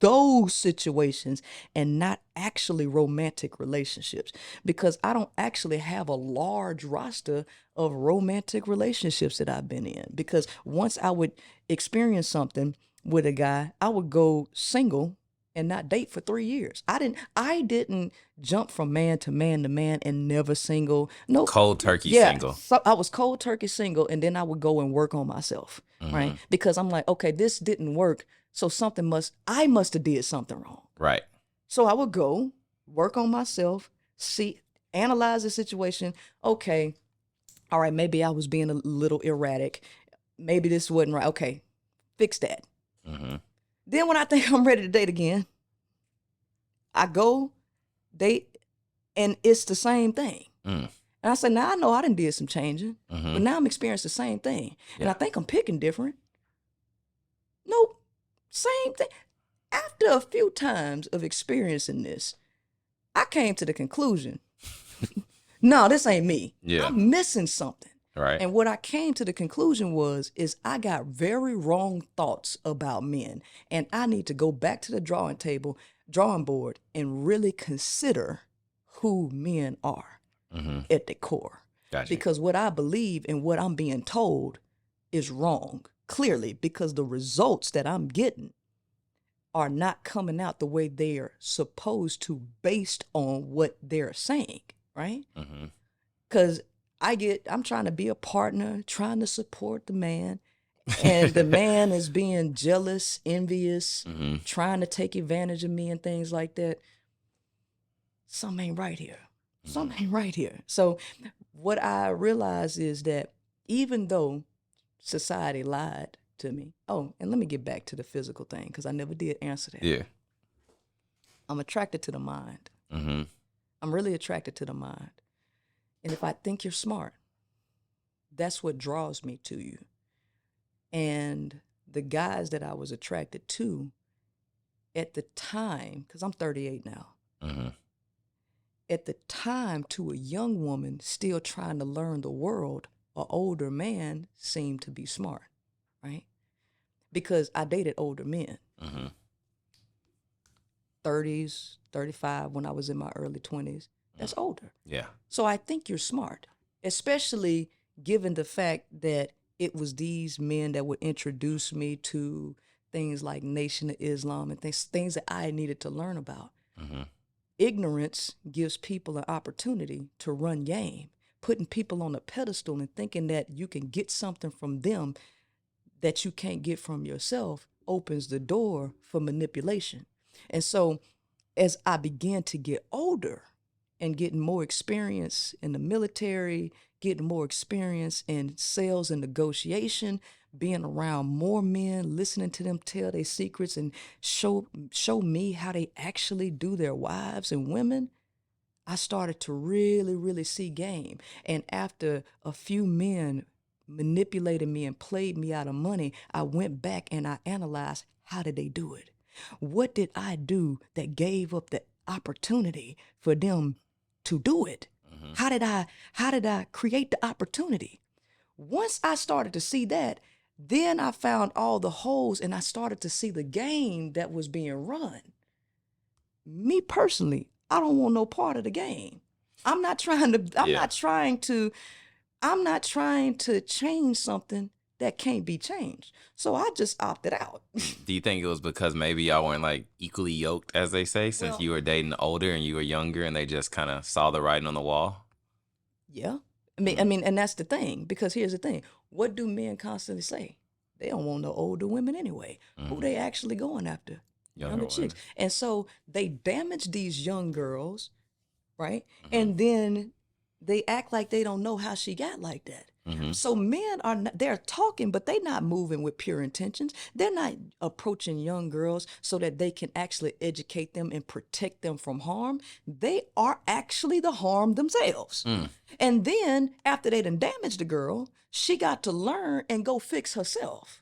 those situations and not actually romantic relationships, because I don't actually have a large roster of romantic relationships that I've been in, because once I would experience something with a guy, I would go single and not date for 3 years. I didn't jump from man to man to man and never single. No, Cold turkey single. So I was cold turkey single, and then I would go and work on myself, right? Because I'm like, okay, this didn't work, so I must have did something wrong. Right. So I would go work on myself, analyze the situation. Okay, all right, maybe I was being a little erratic. Maybe this wasn't right. Okay, fix that. Mm-hmm. Then when I think I'm ready to date again, I go date, and it's the same thing. Mm. And I say, now I know I done did some changing, Mm-hmm. but now I'm experiencing the same thing. And Yeah. I think I'm picking different. Nope, same thing. After a few times of experiencing this, I came to the conclusion, no, this ain't me. Yeah. I'm missing something. Right. And what I came to the conclusion is I got very wrong thoughts about men. And I need to go back to the drawing board, and really consider who men are Mm-hmm. at the core. Gotcha. Because what I believe and what I'm being told is wrong, clearly, because the results that I'm getting are not coming out the way they are supposed to based on what they're saying, right? Mm-hmm. Because I'm trying to be a partner, trying to support the man, and the man is being jealous, envious, Mm-hmm. trying to take advantage of me and things like that. Something ain't right here. Something ain't right here. So what I realize is that even though society lied to me. Oh, and let me get back to the physical thing, because I never did answer that. Yeah. I'm attracted to the mind. Mm-hmm. I'm really attracted to the mind. And if I think you're smart, that's what draws me to you. And the guys that I was attracted to at the time, because I'm 38 now, Mm-hmm. at the time, to a young woman still trying to learn the world, an older man seemed to be smart, right? Because I dated older men, Mm-hmm. 30s, 35, when I was in my early 20s. That's older. Yeah. So I think you're smart, especially given the fact that it was these men that would introduce me to things like Nation of Islam and things that I needed to learn about. Mm-hmm. Ignorance gives people an opportunity to run game, putting people on a pedestal and thinking that you can get something from them that you can't get from yourself opens the door for manipulation. And so as I began to get older and getting more experience in the military, getting more experience in sales and negotiation, being around more men, listening to them tell their secrets and show me how they actually do their wives and women, I started to really, really see game. And after a few men manipulated me and played me out of money, I went back and I analyzed, how did they do it? What did I do that gave up the opportunity for them to do it? Mm-hmm. How did I create the opportunity? Once I started to see that, then I found all the holes and I started to see the game that was being run. Me personally, I don't want no part of the game. I'm not trying to change something that can't be changed. So I just opted out. Do you think it was because maybe y'all weren't like equally yoked, as they say, since Well, you were dating older and you were younger and they just kind of saw the writing on the wall? yeah. I mean, and that's the thing, because here's the thing. What do men constantly say? They don't want no older women anyway. Who they actually going after? Younger chicks. And so they damage these young girls, right? Mm-hmm. And then they act like they don't know how she got like that. Mm-hmm. So men they're talking, but they're not moving with pure intentions. They're not approaching young girls so that they can actually educate them and protect them from harm. They are actually the harm themselves. Mm. And then after they done damaged the girl, she got to learn and go fix herself.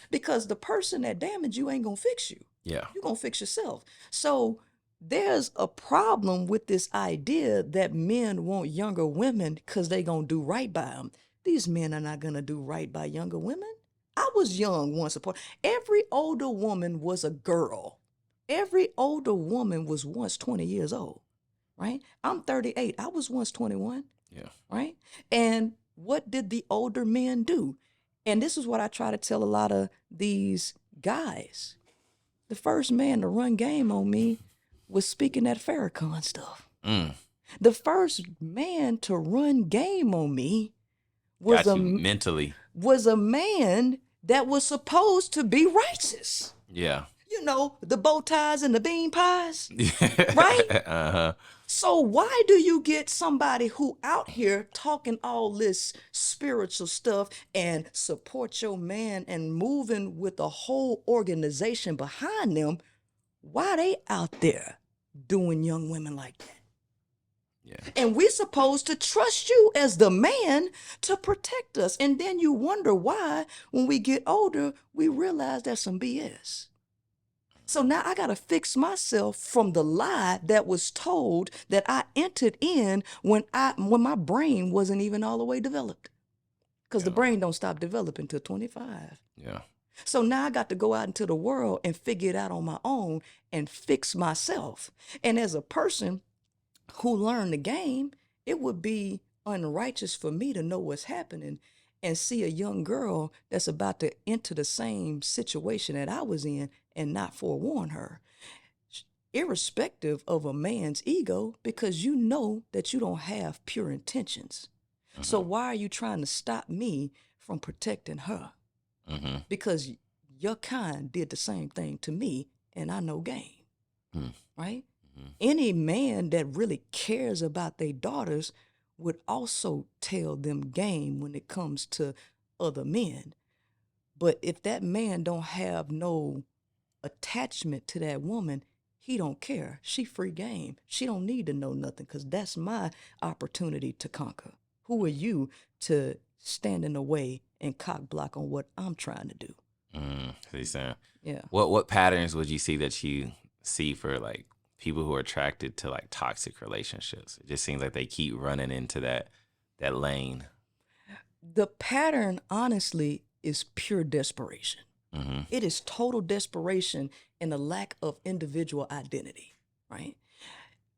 Because the person that damaged you ain't gonna fix you. Yeah. You're gonna fix yourself. So there's a problem with this idea that men want younger women because they gonna do right by them. These men are not gonna do right by younger women. I was young once upon. Every older woman was a girl. Every older woman was once 20 years old, right? I'm 38. I was once 21. Yeah. Right? And what did the older men do? And this is what I try to tell a lot of these guys. The first man to run game on me was speaking that Farrakhan stuff. Mm. The first man to run game on me Got you mentally. was a man that was supposed to be righteous. Yeah. You know, the bow ties and the bean pies, right? Uh-huh. So why do you get somebody who out here talking all this spiritual stuff and support your man and moving with a whole organization behind them? Why they out there doing young women like that? Yeah. And we're supposed to trust you as the man to protect us. And then you wonder why, when we get older, we realize that's some BS. So now I got to fix myself from the lie that was told that I entered in when my brain wasn't even all the way developed. Because the Yeah. brain don't stop developing till 25. Yeah. So now I got to go out into the world and figure it out on my own and fix myself. And as a person who learned the game, it would be unrighteous for me to know what's happening and see a young girl that's about to enter the same situation that I was in and not forewarn her, irrespective of a man's ego, because you know that you don't have pure intentions. So why are you trying to stop me from protecting her? Mm-hmm. Because your kind did the same thing to me, and I know game, right? Any man that really cares about their daughters would also tell them game when it comes to other men. But if that man don't have no attachment to that woman, he don't care. She free game. She don't need to know nothing, because that's my opportunity to conquer. Who are you to stand in the way and cock block on what I'm trying to do? So you're saying, Yeah. what patterns would you see that you see for like people who are attracted to like toxic relationships? It just seems like they keep running into that lane. The pattern, honestly, is pure desperation. Mm-hmm. It is total desperation and a lack of individual identity, right?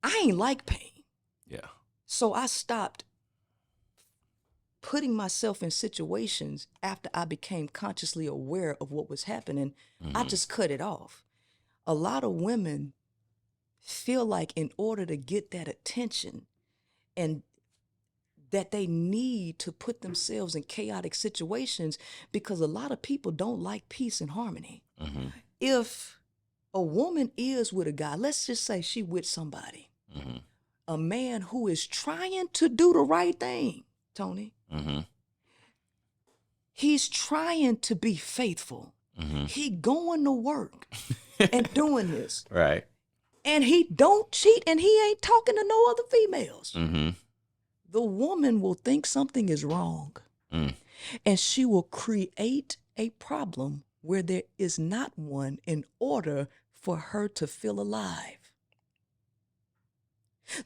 I ain't like pain. Yeah. So I stopped putting myself in situations after I became consciously aware of what was happening. I just cut it off. A lot of women feel like in order to get that attention and that they need to put themselves in chaotic situations, because a lot of people don't like peace and harmony. If a woman is with a guy, let's just say she with somebody, a man who is trying to do the right thing, Tony, he's trying to be faithful. He going to work and doing this. Right. And he don't cheat, and he ain't talking to no other females. Mm-hmm. The woman will think something is wrong, and she will create a problem where there is not one in order for her to feel alive.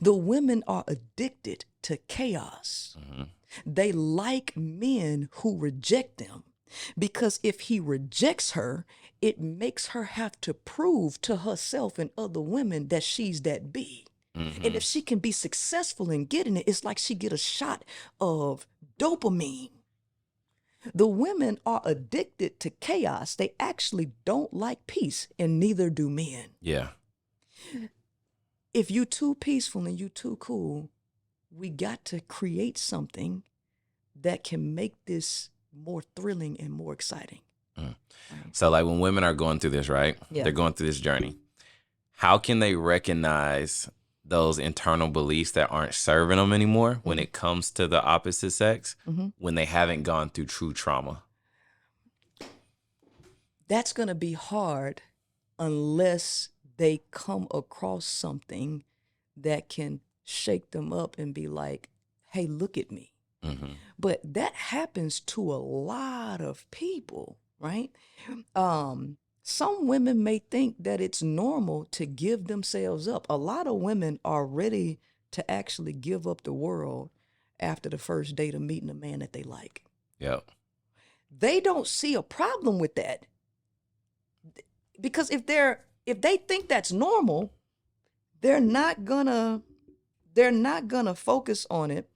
The women are addicted to chaos. They like men who reject them, because if he rejects her, it makes her have to prove to herself and other women that she's that big. And if she can be successful in getting it, it's like she get a shot of dopamine. The women are addicted to chaos. They actually don't like peace, and neither do men. Yeah. If you too peaceful and you too cool, we got to create something that can make this more thrilling and more exciting. So like when women are going through this, right? Yeah. They're going through this journey. How can they recognize those internal beliefs that aren't serving them anymore when it comes to the opposite sex, when they haven't gone through true trauma? That's going to be hard unless they come across something that can shake them up and be like, hey, look at me. But that happens to a lot of people, right? Some women may think that it's normal to give themselves up. A lot of women are ready to actually give up the world after the first date of meeting a man that they like. Yep. They don't see a problem with that, because if they think that's normal, they're not gonna focus on it.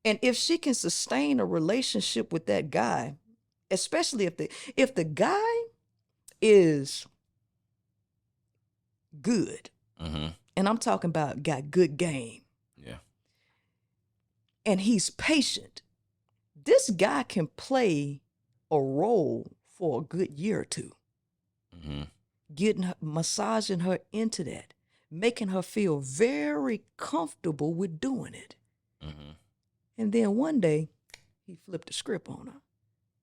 And if she can sustain a relationship with that guy, especially if the guy is good, and I'm talking about got good game, Yeah. and he's patient, this guy can play a role for a good year or two. massaging her into that, making her feel very comfortable with doing it. Mm-hmm. And then one day, he flipped the script on her.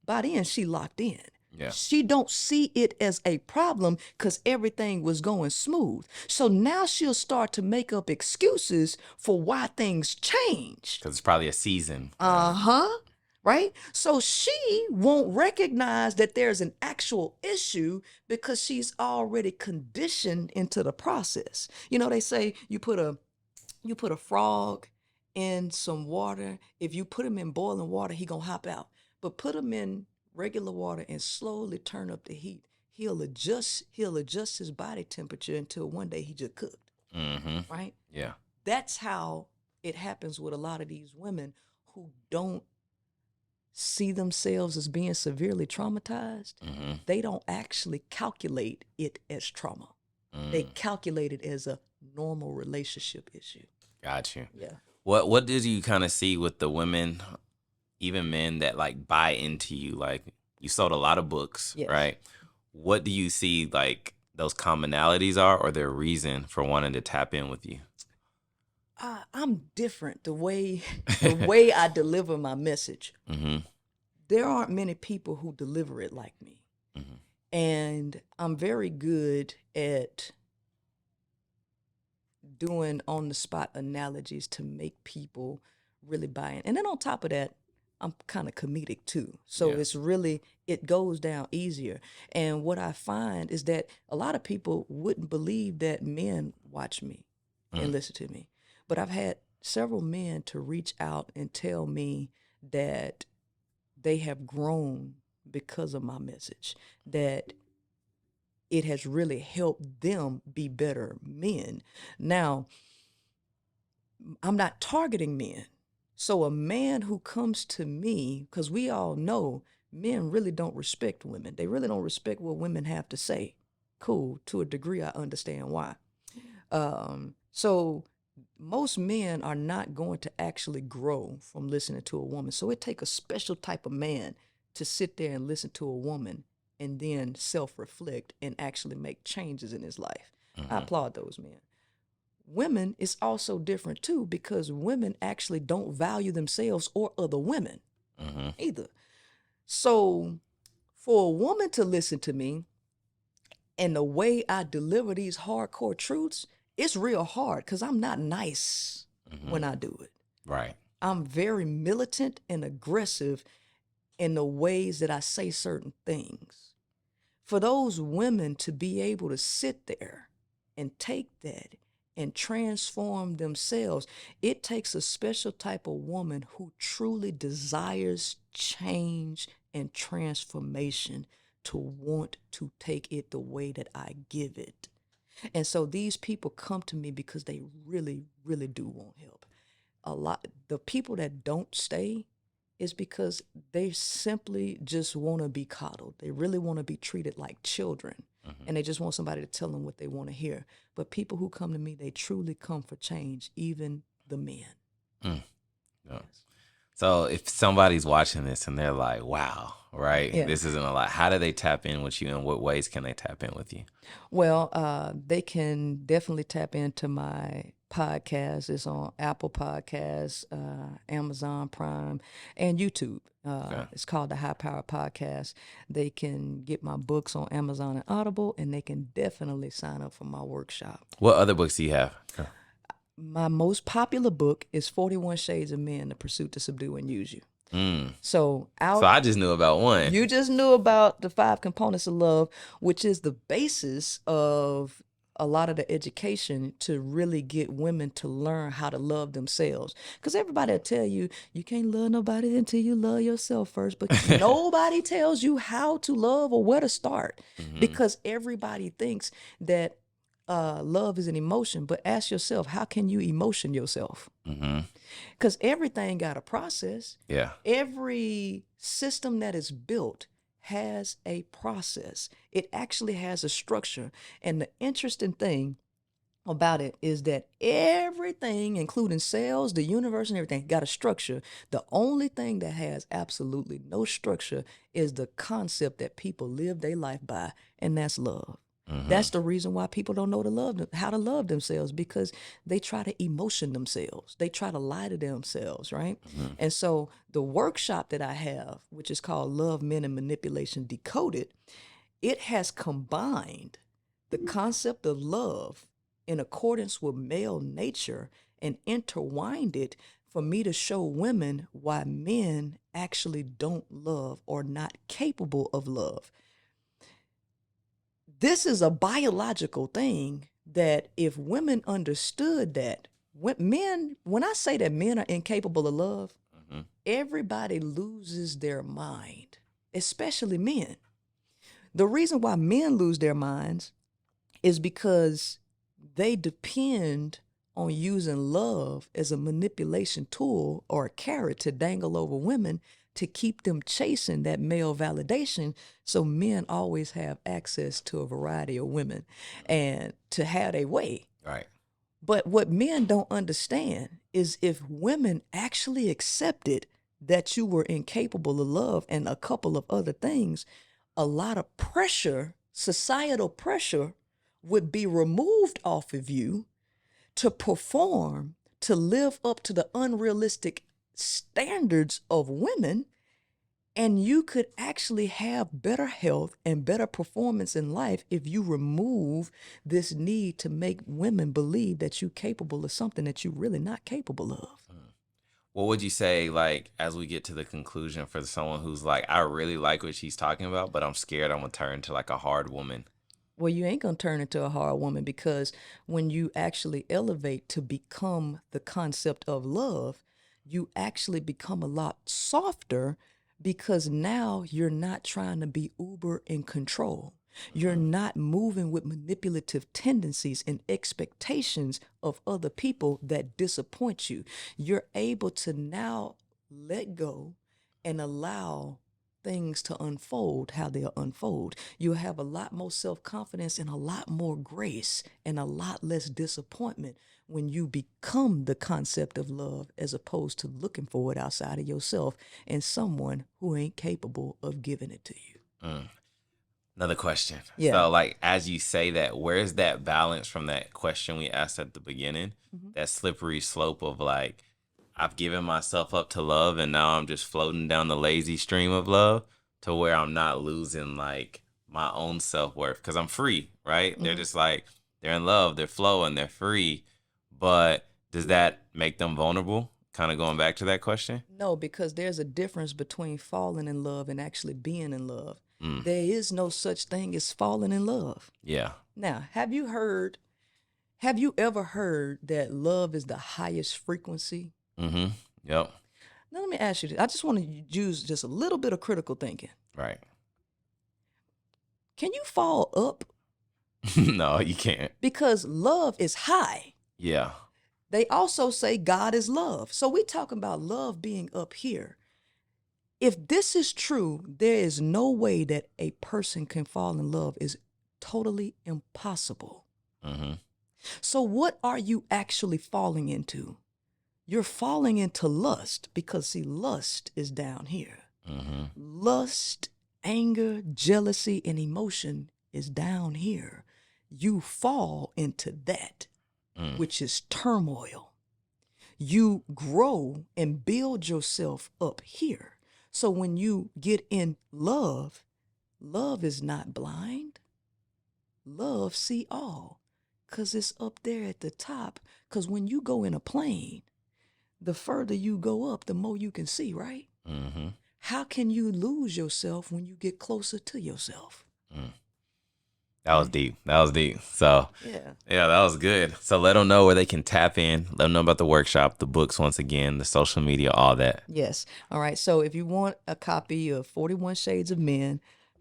By then, she locked in. Yeah. She don't see it as a problem because everything was going smooth. So now she'll start to make up excuses for why things change. Because it's probably a season. Uh-huh. Right? So she won't recognize that there's an actual issue because she's already conditioned into the process. You know, they say you put a frog in some water. If you put him in boiling water, he gonna hop out. But put him in regular water and slowly turn up the heat. He'll adjust his body temperature until one day he just cooked. Mm-hmm. Right? Yeah. That's how it happens with a lot of these women who don't see themselves as being severely traumatized. Mm-hmm. They don't actually calculate it as trauma. They calculate it as a normal relationship issue. Got you. Yeah. What did you kind of see with the women, even men that like buy into you? Like you sold a lot of books, Yes. right? What do you see like those commonalities are, or their reason for wanting to tap in with you? I'm different the way I deliver my message. Mm-hmm. There aren't many people who deliver it like me. Mm-hmm. And I'm very good at doing on the spot analogies to make people really buy in. And then on top of that, I'm kind of comedic too. So Yeah. it's really, it goes down easier. And what I find is that a lot of people wouldn't believe that men watch me and listen to me. But I've had several men to reach out and tell me that they have grown because of my message, that it has really helped them be better men. Now, I'm not targeting men. So a man who comes to me, because we all know men really don't respect women. They really don't respect what women have to say. Cool, to a degree, I understand why. So most men are not going to actually grow from listening to a woman. So it takes a special type of man to sit there and listen to a woman and then self-reflect and actually make changes in his life. I applaud those men. Women is also different too, because women actually don't value themselves or other women either. So for a woman to listen to me and the way I deliver these hardcore truths, it's real hard because I'm not nice when I do it. Right. I'm very militant and aggressive in the ways that I say certain things. For those women to be able to sit there and take that and transform themselves, it takes a special type of woman who truly desires change and transformation to want to take it the way that I give it. And so these people come to me because they really, really do want help. The people that don't stay is because they simply just want to be coddled. They really want to be treated like children. And they just want somebody to tell them what they want to hear. But people who come to me, they truly come for change, even the men. Yeah. So if somebody's watching this and they're like, wow, right, this isn't a lot, how do they tap in with you, and what ways can they tap in with you? Well, they can definitely tap into my podcast. It's on Apple Podcasts, Amazon Prime, and YouTube. It's called the High Power Podcast. They can get my books on Amazon and Audible, and they can definitely sign up for my workshop. What other books do you have? My most popular book is 41 Shades of Men, The Pursuit to Subdue and Use You. So I just knew about one. You just knew about the 5 components of love, which is the basis of a lot of the education to really get women to learn how to love themselves. Because everybody will tell you, you can't love nobody until you love yourself first. But nobody tells you how to love or where to start. Because everybody thinks that love is an emotion. But ask yourself, how can you emotion yourself? Because everything got a process. Yeah. Every system that is built has a process. It actually has a structure. And the interesting thing about it is that everything, including cells, the universe and everything, got a structure. The only thing that has absolutely no structure is the concept that people live their life by, and that's love. That's the reason why people don't know how to love themselves, because they try to emotion themselves. They try to lie to themselves, right? And so the workshop that I have, which is called Love, Men, and Manipulation Decoded, it has combined the concept of love in accordance with male nature and intertwined it for me to show women why men actually don't love or not capable of love. This is a biological thing that if women understood that, when I say that men are incapable of love, everybody loses their mind, especially men. The reason why men lose their minds is because they depend on using love as a manipulation tool or a carrot to dangle over women to keep them chasing that male validation. So men always have access to a variety of women and to have their way. Right. But what men don't understand is if women actually accepted that you were incapable of love and a couple of other things, a lot of pressure, societal pressure, would be removed off of you to perform, to live up to the unrealistic standards of women, and you could actually have better health and better performance in life if you remove this need to make women believe that you're capable of something that you're really not capable of. What would you say, like, as we get to the conclusion, for someone who's like, I really like what she's talking about, but I'm scared I'm gonna turn to like a hard woman? Well, you ain't gonna turn into a hard woman, because when you actually elevate to become the concept of love, you actually become a lot softer, because now you're not trying to be uber in control. You're not moving with manipulative tendencies and expectations of other people that disappoint you. You're able to now let go and allow things to unfold how they'll unfold. You'll have a lot more self-confidence and a lot more grace and a lot less disappointment when you become the concept of love, as opposed to looking for it outside of yourself and someone who ain't capable of giving it to you. Another question. Yeah. So, like, as you say that, where's that balance from that question we asked at the beginning? That slippery slope of like, I've given myself up to love and now I'm just floating down the lazy stream of love, to where I'm not losing like my own self-worth because I'm free, right? They're just like, they're in love, they're flowing, they're free. But does that make them vulnerable? Kind of going back to that question. No, because there's a difference between falling in love and actually being in love. Mm. There is no such thing as falling in love. Yeah. Now, have you ever heard that love is the highest frequency? Mm-hmm. Yep. Now, let me ask you this. I just want to use just a little bit of critical thinking. Right. Can you fall up? No, you can't. Because love is high. Yeah. They also say God is love. So we're talking about love being up here. If this is true, there is no way that a person can fall in love. Is totally impossible. Mm-hmm. So what are you actually falling into? You're falling into lust, because see, lust is down here. Mm-hmm. Lust, anger, jealousy, and emotion is down here. You fall into that, which is turmoil. You grow and build yourself up here. So when you get in love, love is not blind. Love see all, because it's up there at the top. Because when you go in a plane, the further you go up, the more you can see, right? Mm-hmm. How can you lose yourself when you get closer to yourself? That was deep. That was deep. So, Yeah. that was good. So let them know where they can tap in. Let them know about the workshop, the books, once again, the social media, all that. Yes. All right. So if you want a copy of 41 Shades of Men,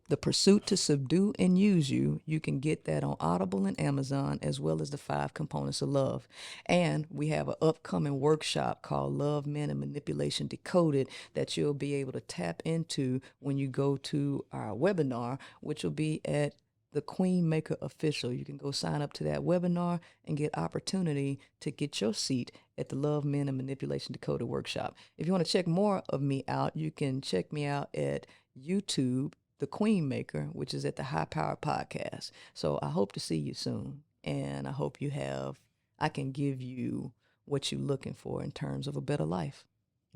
The Pursuit to Subdue and Use You, you can get that on Audible and Amazon, as well as the 5 Components of Love. And we have an upcoming workshop called Love, Men, and Manipulation Decoded that you'll be able to tap into when you go to our webinar, which will be at the Queen Maker Official. You can go sign up to that webinar and get opportunity to get your seat at the Love, Men, and Manipulation Decoded workshop. If you want to check more of me out, you can check me out at YouTube the Queen Maker, which is at the High Power Podcast. So I hope to see you soon. And I hope I can give you what you're looking for in terms of a better life.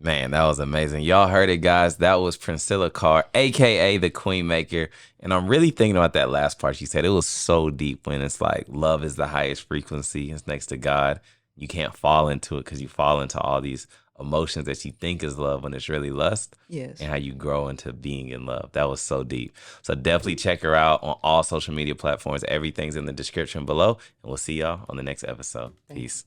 Man, that was amazing. Y'all heard it, guys. That was Princella Carr, aka the Queen Maker. And I'm really thinking about that last part she said. It was so deep when it's like love is the highest frequency. It's next to God. You can't fall into it because you fall into all these emotions that you think is love when it's really lust. Yes. And how you grow into being in love. That was so deep. So definitely check her out on all social media platforms. Everything's in the description below. And we'll see y'all on the next episode. Peace.